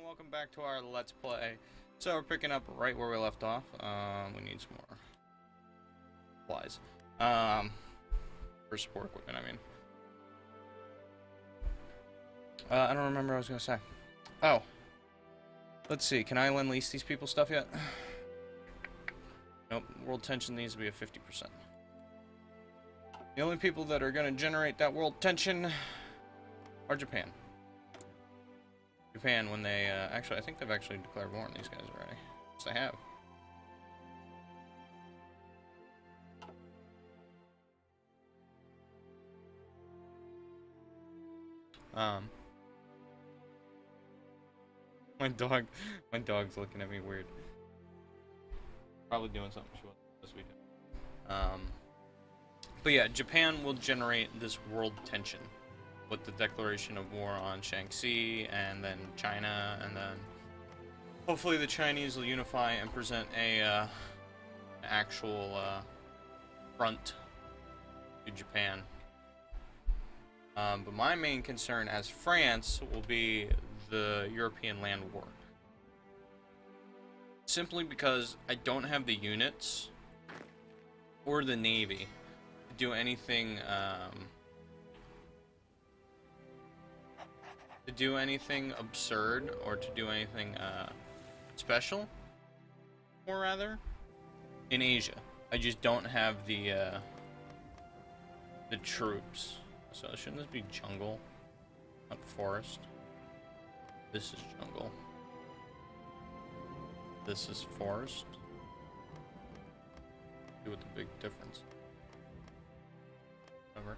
welcome back to our Let's Play. So we're picking up right where we left off. We need some more supplies. For support equipment, I mean. I don't remember what I was going to say. Oh. Let's see, can I lend lease these people stuff yet? Nope, world tension needs to be at 50%. The only people that are going to generate that world tension are Japan. Japan, when they, actually, I think they've actually declared war on these guys already. Yes, they have. My dog's looking at me weird. Probably doing something she wants this weekend. But yeah, Japan will generate this world tension with the declaration of war on Shaanxi, and then China, and then hopefully the Chinese will unify and present a actual front to Japan. But my main concern as France will be the European land war. Simply because I don't have the units or the navy to do anything absurd, or to do anything special, or rather, in Asia. I just don't have the troops. So shouldn't this be jungle, not forest? This is jungle. This is forest. See what the big difference. Whatever.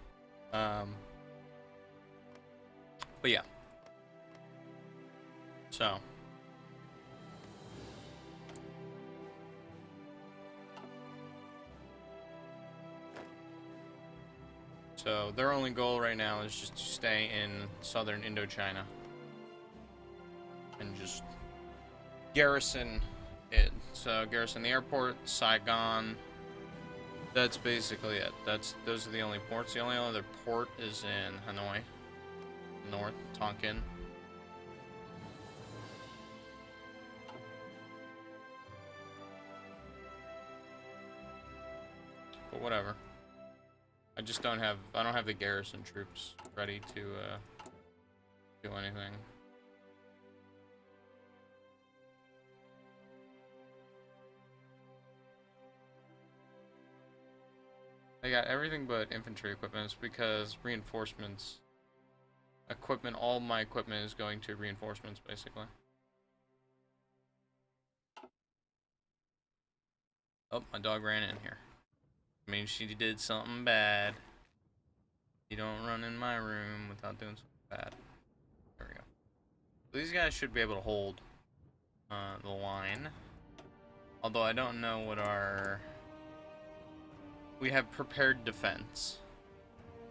But yeah. So their only goal right now is just to stay in southern Indochina and just garrison it. So garrison the airport, Saigon. That's basically it. Those are the only ports. The only other port is in Hanoi, north, Tonkin. But whatever. I just don't have the garrison troops ready to do anything. I got everything but infantry equipment because reinforcements equipment, all my equipment is going to reinforcements basically. Oh, my dog ran in here. I mean, she did something bad. You don't run in my room without doing something bad. There we go. So these guys should be able to hold the line. Although I don't know what our... We have prepared defense.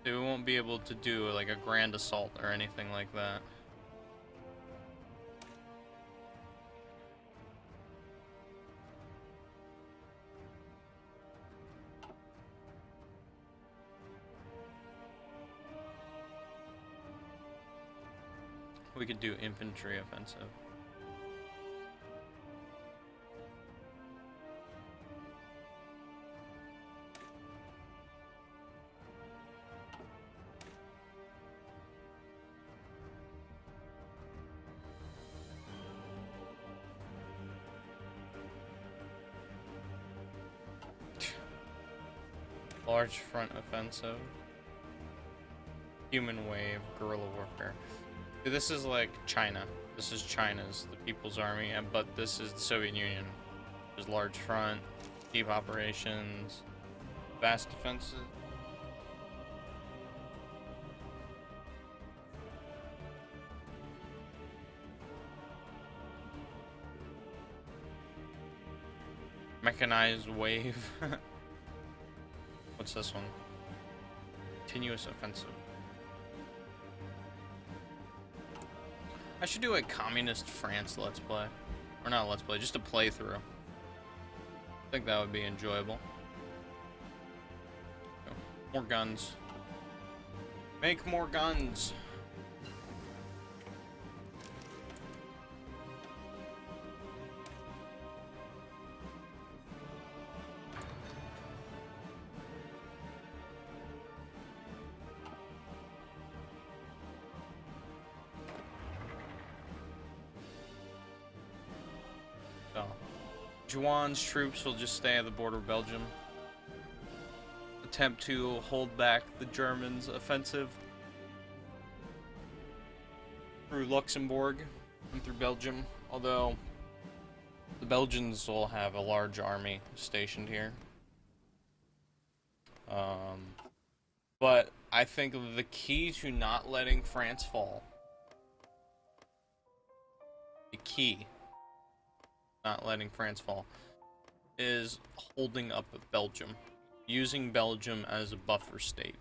So we won't be able to do like a grand assault or anything like that. We could do infantry offensive. Large front offensive. Human wave, guerrilla warfare. This is like China. This is China's, the People's Army, but this is the Soviet Union. There's large front, deep operations, vast defenses. Mechanized wave. What's this one? Continuous offensive. I should do a communist France Let's Play. Or not Let's Play, just a playthrough. I think that would be enjoyable. More guns. Make more guns. Juan's troops will just stay at the border of Belgium. Attempt to hold back the Germans' offensive through Luxembourg and through Belgium, although the Belgians will have a large army stationed here. But I think the key to not letting France fall, the key not letting France fall, is holding up Belgium, using Belgium as a buffer state,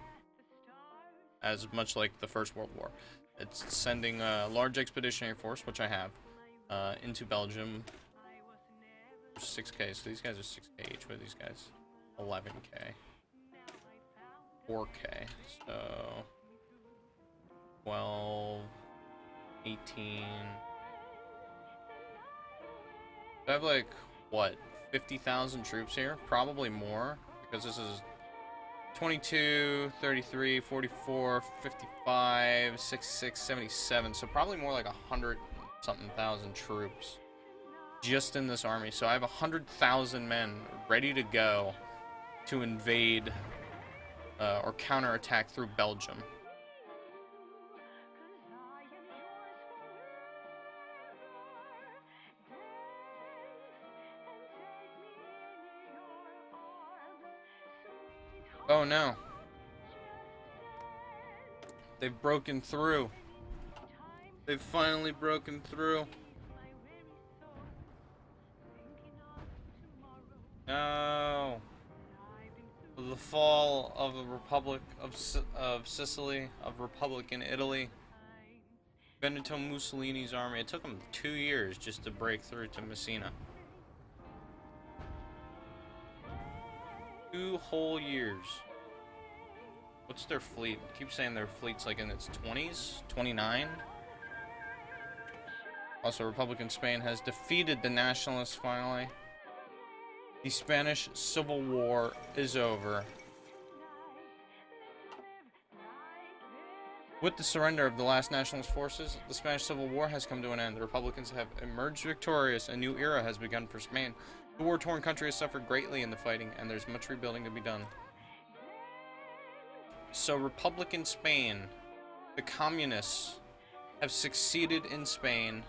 as much like the First World War. It's sending a large expeditionary force, which I have, into Belgium. 6k, so these guys are 6k each. What are these guys? 11k. 4k, so 12, 18. I have like, what, 50,000 troops here? Probably more, because this is 22, 33, 44, 55, 66, 77, so probably more like 100-something thousand troops just in this army. So I have 100,000 men ready to go to invade or counterattack through Belgium. Oh no. They've broken through. They've finally broken through. No. The fall of the Republic of Sicily, of Republican Italy. Benito Mussolini's army. It took them 2 years just to break through to Messina. 2 whole years. What's their fleet? I keep saying their fleet's like in its 20s, 29. Also, Republican Spain has defeated the nationalists finally. The Spanish Civil War is over. With the surrender of the last nationalist forces, the Spanish Civil War has come to an end. The Republicans have emerged victorious. A new era has begun for Spain. The war-torn country has suffered greatly in the fighting, and there's much rebuilding to be done. So, Republican Spain, the communists, have succeeded in Spain.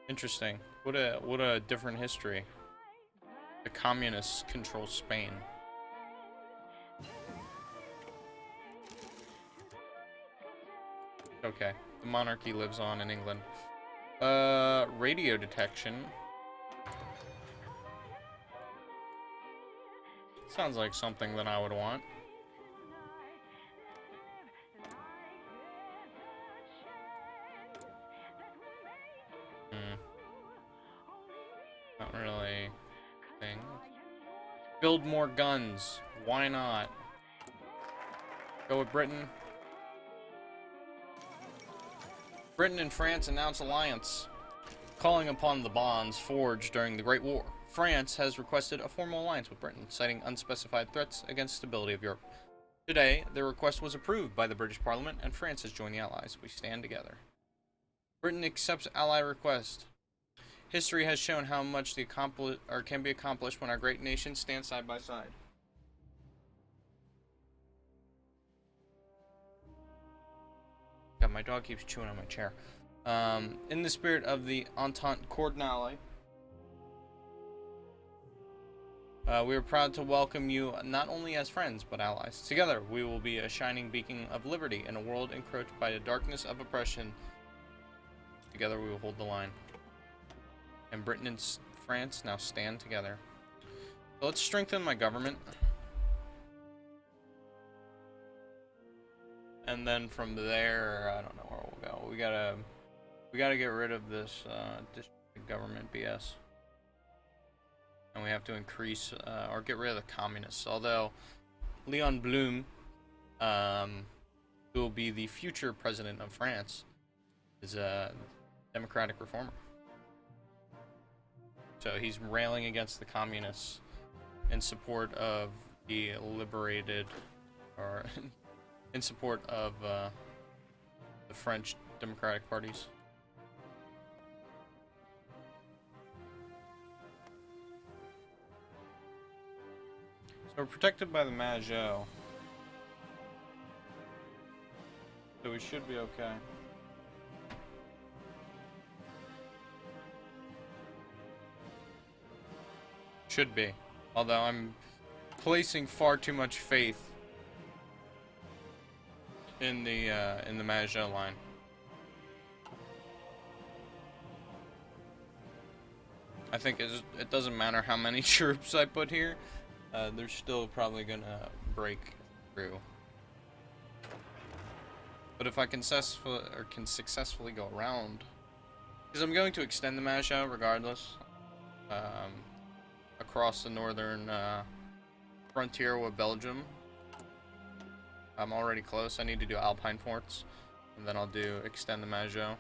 Interesting. What a different history. The communists control Spain. Okay. The monarchy lives on in England. Radio detection. Sounds like something that I would want. Not really thing. Build more guns. Why not? Go with Britain. Britain and France announce alliance, calling upon the bonds forged during the Great War. France has requested a formal alliance with Britain, citing unspecified threats against stability of Europe. Today, their request was approved by the British Parliament, and France has joined the Allies. We stand together. Britain accepts ally request. History has shown how much can be accomplished when our great nations stand side by side. God, my dog keeps chewing on my chair. In the spirit of the Entente Cordiale, we are proud to welcome you not only as friends, but allies. Together, we will be a shining beacon of liberty in a world encroached by the darkness of oppression. Together, we will hold the line. And Britain and France now stand together. So let's strengthen my government. And then from there, I don't know where we'll go. We gotta get rid of this district government BS. And we have to increase or get rid of the communists. Although Leon Blum, who will be the future president of France, is democratic reformer. So he's railing against the communists in support of the liberated, or in support of the French democratic parties. So we're protected by the Majot. So we should be okay. Should be. Although I'm placing far too much faith in the Majot line. I think it doesn't matter how many troops I put here, they're still probably gonna break through. But if I can successfully go around, because I'm going to extend the Majot regardless, across the northern frontier with Belgium. I'm already close. I need to do Alpine forts, and then I'll do extend the Majot.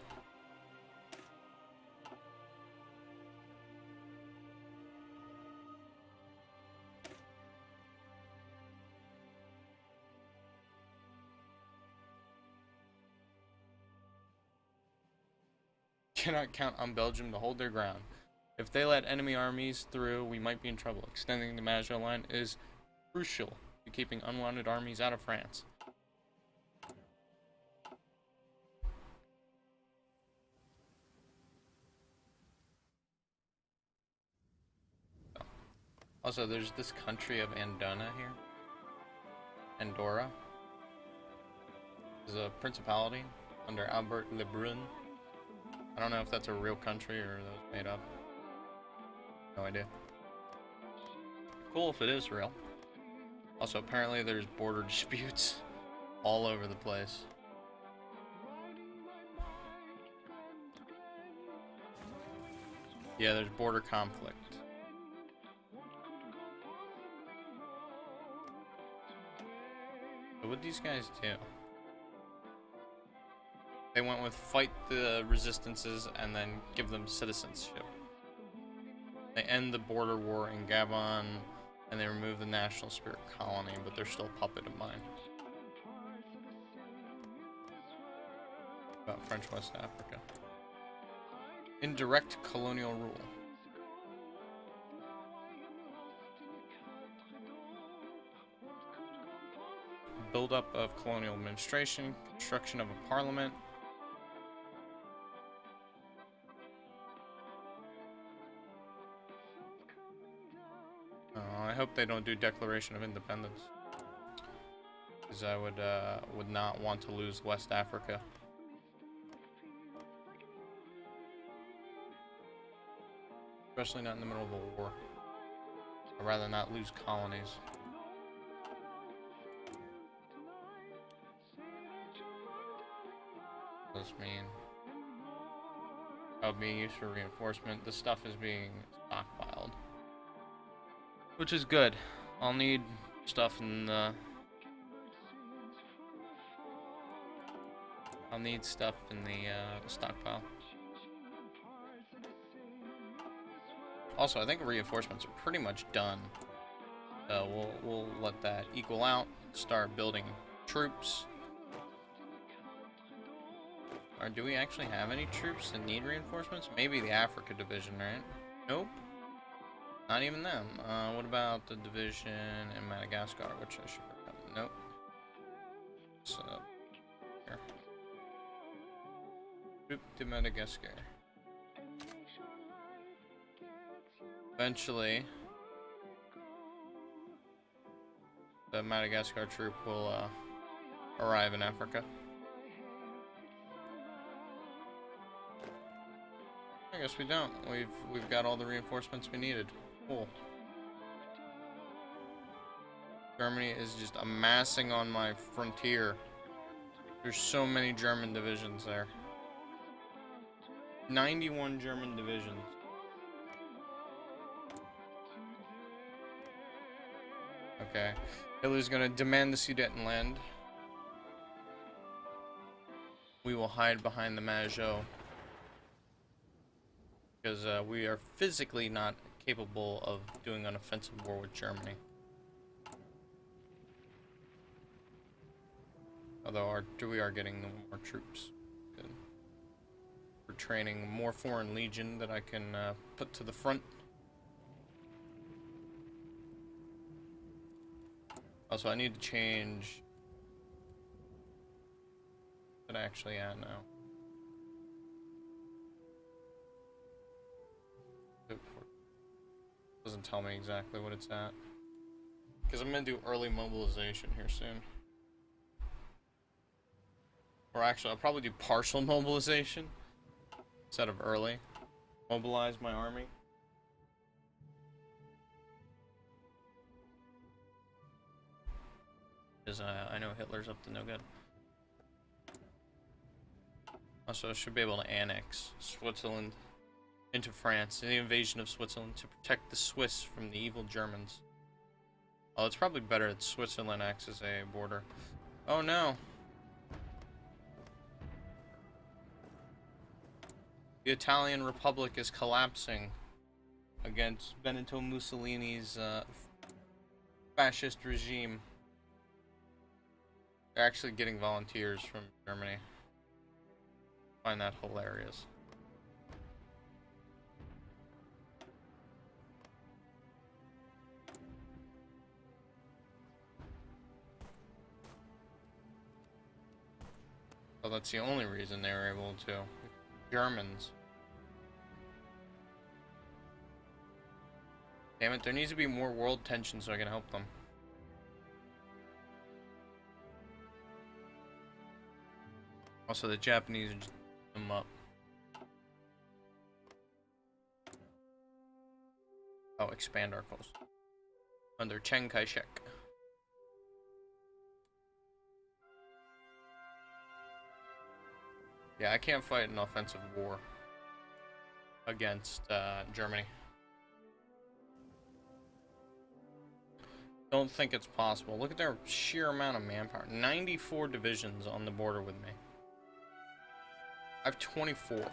Cannot count on Belgium to hold their ground. If they let enemy armies through, we might be in trouble. Extending the Majot line is crucial to keeping unwanted armies out of France. Also, there's this country of Andorra here. Andorra is a principality under Albert Le Brun. I don't know if that's a real country or that was made up. No idea. Cool if it is real. Also, apparently there's border disputes all over the place. Yeah, there's border conflict. So what'd these guys do? They went with fight the resistances and then give them citizenship. They end the border war in Gabon and they remove the national spirit colony, but they're still a puppet of mine. About French West Africa. Indirect colonial rule. Build-up of colonial administration, construction of a parliament. I hope they don't do Declaration of Independence, because I would not want to lose West Africa. Especially not in the middle of a war. I'd rather not lose colonies. What does this mean? Oh, being used for reinforcement. The stuff is being stockpiled. Which is good. I'll need stuff in the... stockpile. Also, I think reinforcements are pretty much done. So we'll let that equal out. Start building troops. Or do we actually have any troops that need reinforcements? Maybe the Africa division, right? Nope. Not even them. What about the division in Madagascar, which I should have? Nope. So, here. Troop to Madagascar. Eventually, the Madagascar troop will arrive in Africa. I guess we don't. We've got all the reinforcements we needed. Cool. Germany is just amassing on my frontier. There's so many German divisions there. 91 German divisions. Okay. Hitler's gonna demand the Sudetenland. We will hide behind the Majot. because we are physically not capable of doing an offensive war with Germany. Although we are getting more troops. Good. We're training more Foreign Legion that I can put to the front. Also, I need to change what I actually at now. Doesn't tell me exactly what it's at. Because I'm going to do early mobilization here soon. Or actually, I'll probably do partial mobilization instead of early. Mobilize my army. Because I know Hitler's up to no good. Also, I should be able to annex Switzerland into France, the invasion of Switzerland, to protect the Swiss from the evil Germans. Oh, it's probably better that Switzerland acts as a border. Oh no! The Italian Republic is collapsing against Benito Mussolini's fascist regime. They're actually getting volunteers from Germany. I find that hilarious. Well, that's the only reason they were able to. Germans. Damn it, there needs to be more world tension so I can help them. Also, the Japanese are just them up. Oh, expand our coast. Under Chiang Kai-shek. Yeah, I can't fight an offensive war against Germany. Don't think it's possible. Look at their sheer amount of manpower. 94 divisions on the border with me. I have 24.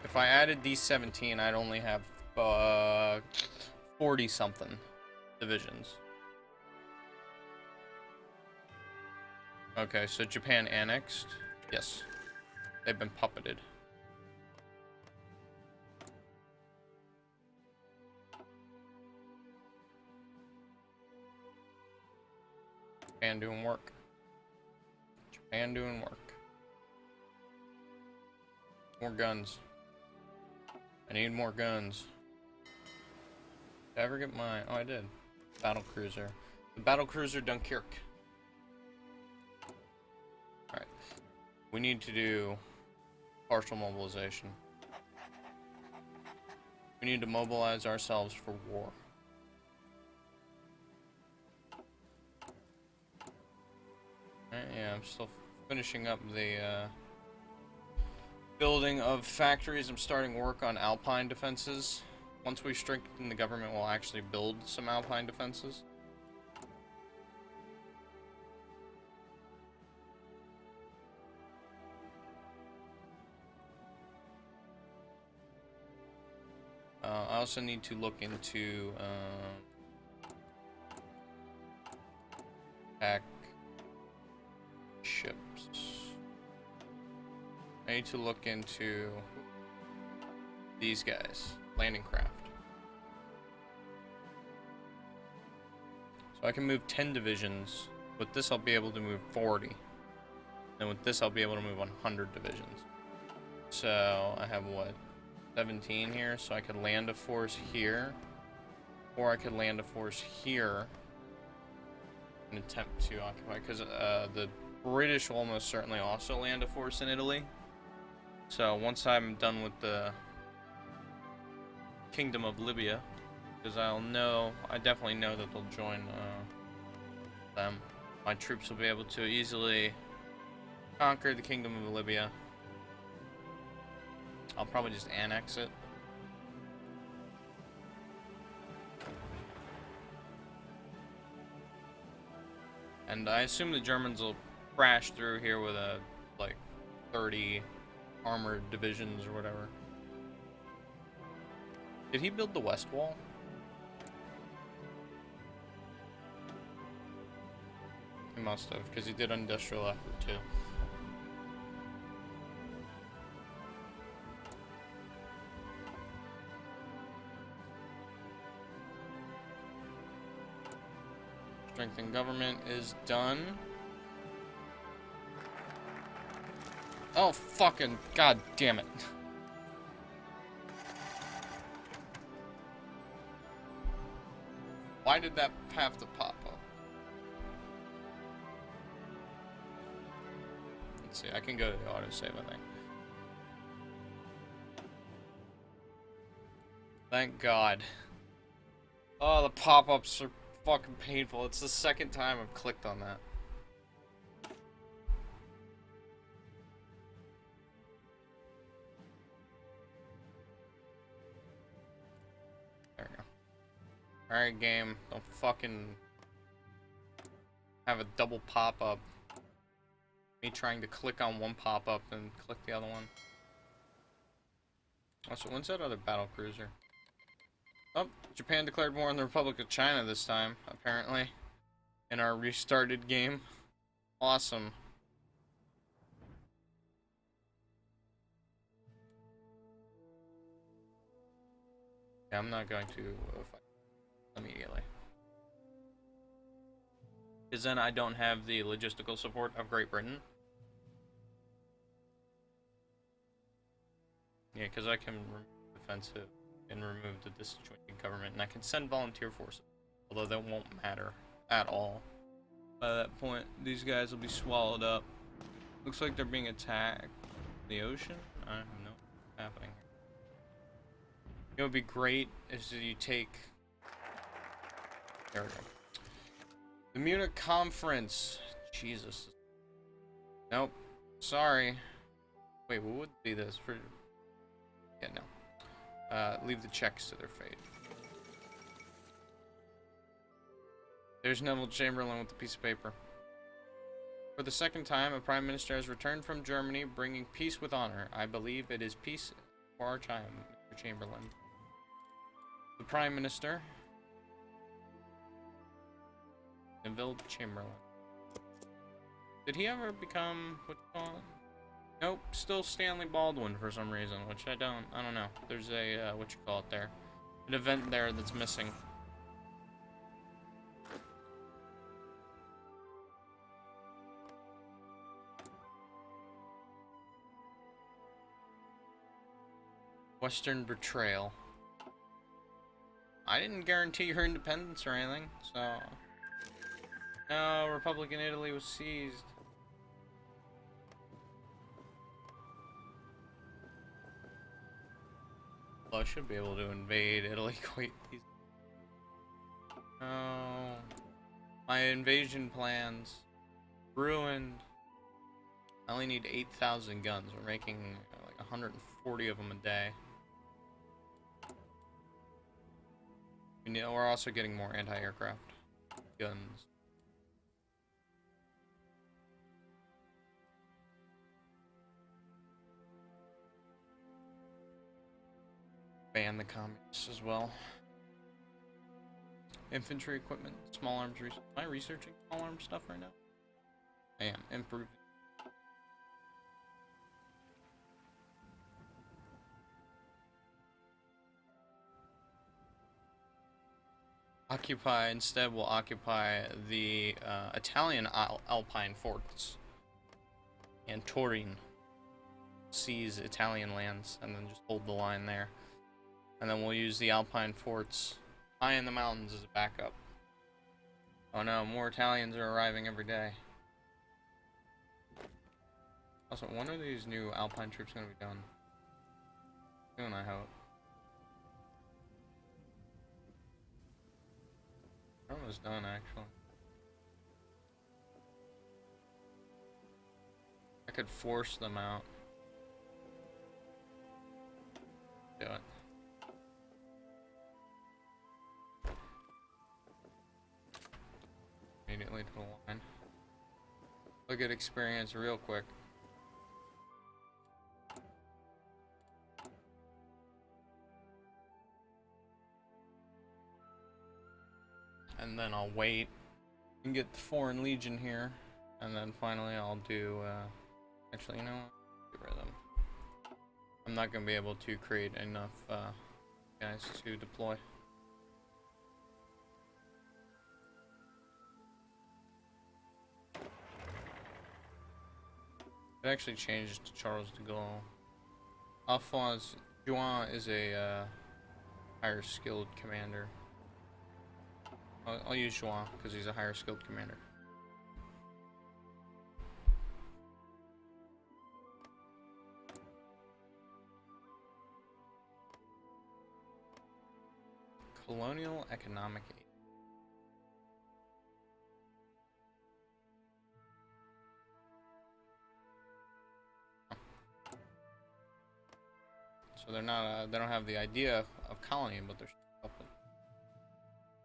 If I added these 17, I'd only have 40-something divisions. Okay, so Japan annexed. Yes. They've been puppeted. Japan doing work. Japan doing work. More guns. I need more guns. Did I ever get my... Oh, I did. Battle cruiser. The battle cruiser Dunkirk. Alright. We need to do partial mobilization. We need to mobilize ourselves for war. Yeah, I'm still finishing up the building of factories. I'm starting work on Alpine defenses. Once we strengthen the government, we'll actually build some Alpine defenses. I also need to look into attack ships. I need to look into these guys, landing craft. So I can move 10 divisions. With this, I'll be able to move 40. And with this, I'll be able to move 100 divisions. So I have what? 17 here, so I could land a force here, or I could land a force here and attempt to occupy, because the British will almost certainly also land a force in Italy. So once I'm done with the Kingdom of Libya, because I definitely know that they'll join them. My troops will be able to easily conquer the Kingdom of Libya. I'll probably just annex it. And I assume the Germans will crash through here with a, like, 30 armored divisions or whatever. Did he build the west wall? He must have, because he did industrial effort too. Strengthen government is done. Oh, fucking god damn it. Why did that have to pop up? Let's see, I can go to the autosave, I think. Thank God. Oh, the pop-ups are fucking painful. It's the second time I've clicked on that. There we go. Alright, game. Don't fucking have a double pop-up. Me trying to click on one pop-up and click the other one. Also, when's that other battle cruiser? Oh, Japan declared war on the Republic of China this time, apparently. In our restarted game. Awesome. Yeah, I'm not going to fight immediately. Because then I don't have the logistical support of Great Britain. Yeah, because I can remove defensive and remove the disjointed government, and I can send volunteer forces. Although that won't matter at all. By that point, these guys will be swallowed up. Looks like they're being attacked. The ocean? I don't know what's happening here. It would be great if you take... There we go. The Munich conference. Jesus. Nope. Sorry. Wait, what would be this? For... Yeah, no. Leave the Czechs to their fate. There's Neville Chamberlain with the piece of paper. For the second time, a prime minister has returned from Germany, bringing peace with honor. I believe it is peace for our time, Mr. Chamberlain. The prime minister, Neville Chamberlain. Did he ever become what you call it? Nope, still Stanley Baldwin for some reason, which I don't know. There's a what you call it there, an event there that's missing. Western betrayal. I didn't guarantee her independence or anything, so... No, Republican Italy was seized. Well, I should be able to invade Italy quite easily. No. My invasion plans. Ruined. I only need 8,000 guns. We're making like 140 of them a day. We're also getting more anti-aircraft guns. Ban the communists as well. Infantry equipment, small arms research. Am I researching small arms stuff right now? I am. Improving. Occupy, instead we'll occupy the Italian Alpine forts. And Turin. Seize Italian lands and then just hold the line there. And then we'll use the Alpine forts high in the mountains as a backup. Oh no, more Italians are arriving every day. Also, when are these new Alpine troops going to be done? Soon, I hope. They're almost done, actually. I could force them out. Do it. Immediately to the line. Look at experience real quick. and then I'll wait and get the Foreign Legion here, and then finally I'll do, actually, you know what? Get rid of them. I'm not going to be able to create enough, guys to deploy. It actually changed to Charles de Gaulle. Alphonse Juin is a, higher skilled commander. I'll use Juin because he's a higher skilled commander. Colonial economic aid. So they're not, they don't have the idea of colony, but they're helping.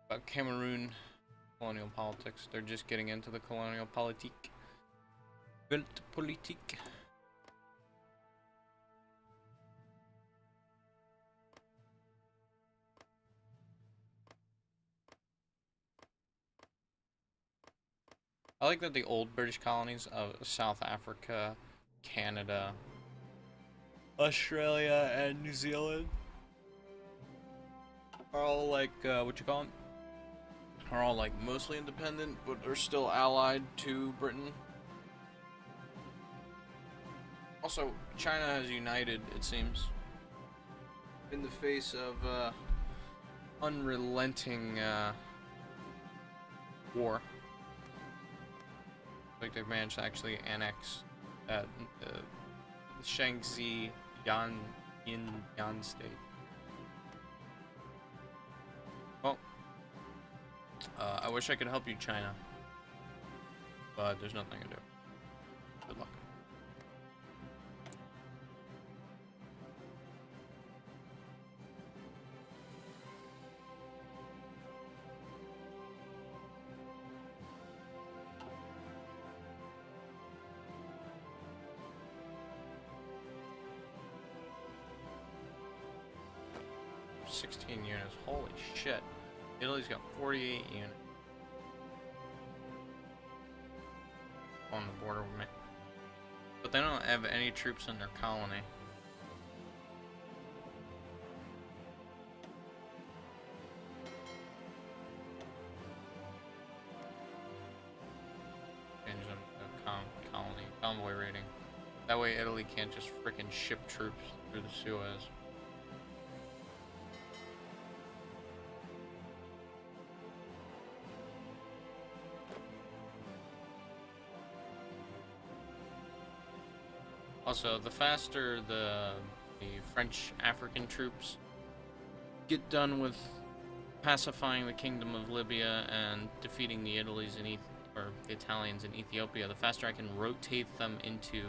About Cameroon colonial politics, they're just getting into the colonial politique. Weltpolitik. I like that the old British colonies of South Africa, Canada, Australia, and New Zealand are all like, what you call it? Are all like mostly independent, but they're still allied to Britain. Also, China has united, it seems, in the face of unrelenting war. Like they've managed to actually annex the Shaanxi Yan state. Well, I wish I could help you, China, but there's nothing to do. Good luck. $16 units. Holy shit. Italy's got 48 units on the border with me. But they don't have any troops in their colony. Change them to colony convoy rating. That way Italy can't just frickin' ship troops through the Suez. Also, the faster the French African troops get done with pacifying the Kingdom of Libya and defeating the Italians in or the Italians in Ethiopia, the faster I can rotate them into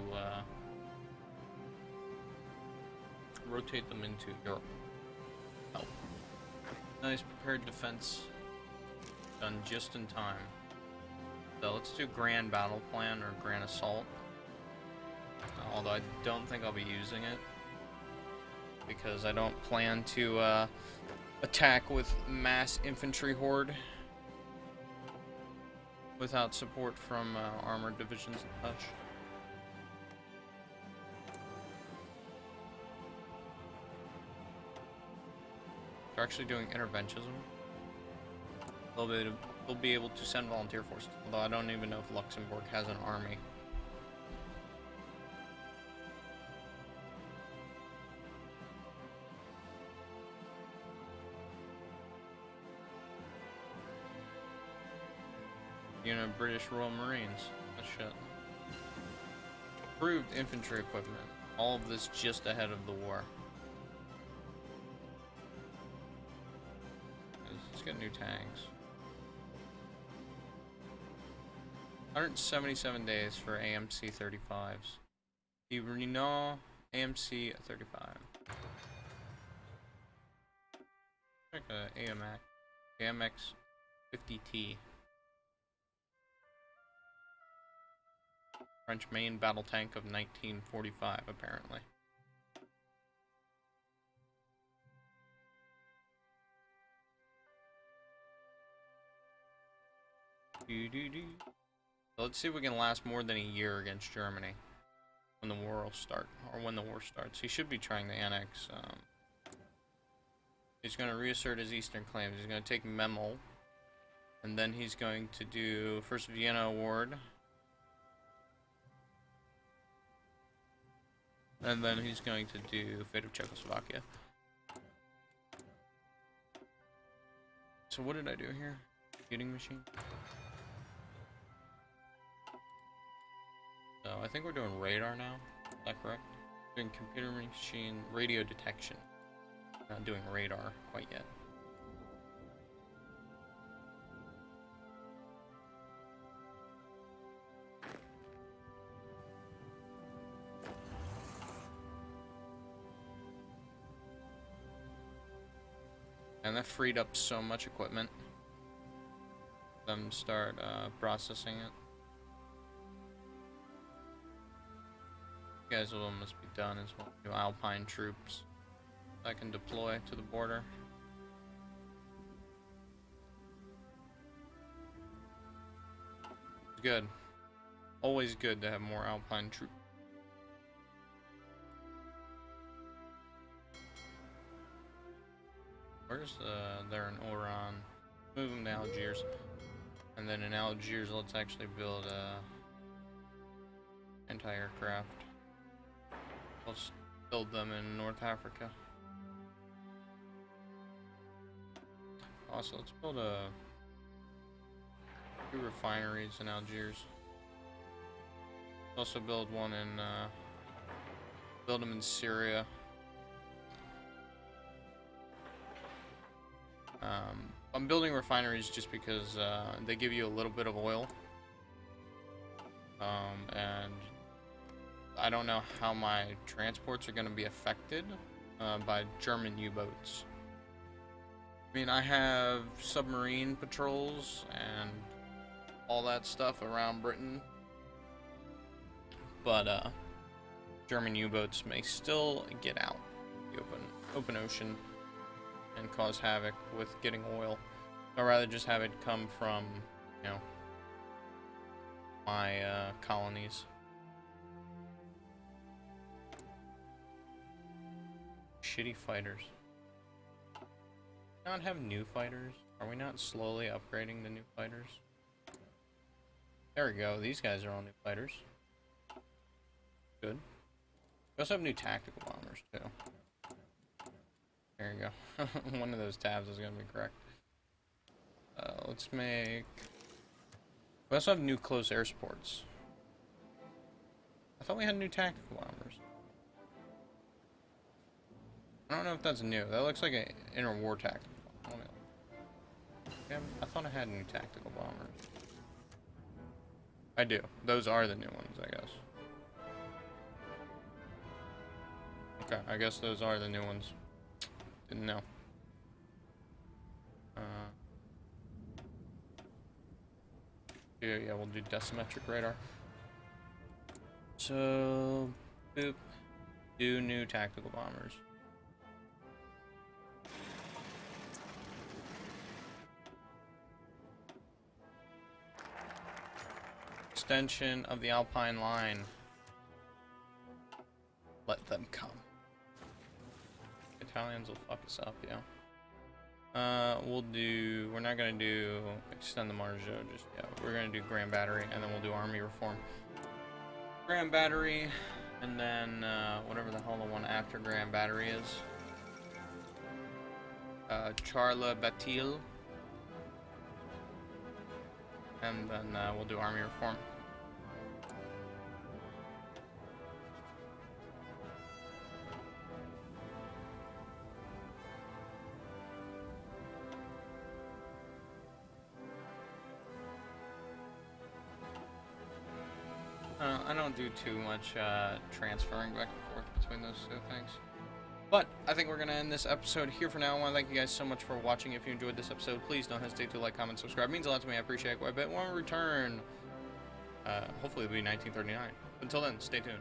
Europe. Oh, nice prepared defense, done just in time. So let's do Grand Battle Plan or Grand Assault. Although I don't think I'll be using it because I don't plan to attack with mass infantry horde without support from armored divisions and such. They're actually doing interventionism. They'll be able to send volunteer forces, although I don't even know if Luxembourg has an army. British Royal Marines. That shit. Approved infantry equipment. All of this just ahead of the war. Let's get new tanks. 177 days for AMC 35s. The Renault AMC 35. Like a AMX 50T. French main battle tank of 1945, apparently. So let's see if we can last more than a year against Germany when the war will start, or when the war starts. He should be trying to annex. He's going to reassert his eastern claims. He's going to take Memel, and then he's going to do First Vienna Award, and then he's going to do Fate of Czechoslovakia. So what did I do here? Computing machine. So I think we're doing radar now. Is that correct? Doing computer machine radio detection. Not doing radar quite yet. And that freed up so much equipment. Them start processing it. You guys will almost be done as well. New Alpine troops I can deploy to the border. Good. Always good to have more Alpine troops. Where's they're in Oran. Move them to Algiers. And then in Algiers, let's actually build anti-aircraft. Let's build them in North Africa. Also, let's build two refineries in Algiers. Also build one in build them in Syria. I'm building refineries just because they give you a little bit of oil, and I don't know how my transports are going to be affected by German U-boats. I mean, I have submarine patrols and all that stuff around Britain, but German U-boats may still get out the open ocean and cause havoc with getting oil. I'd rather just have it come from, you know, my colonies. Shitty fighters. Not have new fighters? Are we not slowly upgrading the new fighters? There we go. These guys are all new fighters. Good. We also have new tactical bombers too. There you go. One of those tabs is going to be correct. Let's make... We also have new close air supports. I thought we had new tactical bombers. I don't know if that's new. That looks like an interwar tactical bomber. I thought I had new tactical bombers. I do. Those are the new ones, I guess. Okay, I guess those are the new ones. Didn't know. Yeah, we'll do decimetric radar. So, boop. Do new tactical bombers. Extension of the Alpine line. Let them come. Italians will fuck us up, yeah. We're not gonna do extend the Margeau just yet. We're gonna do Grand Battery, and then we'll do Army Reform. Grand Battery, and then, whatever the hell the one after Grand Battery is. Charles Batil. And then, we'll do Army Reform. I don't do too much transferring back and forth between those two things. But I think we're going to end this episode here for now. I want to thank you guys so much for watching. If you enjoyed this episode, please don't hesitate to like, comment, subscribe. It means a lot to me. I appreciate it quite a bit. When we return, hopefully it'll be 1939. Until then, stay tuned.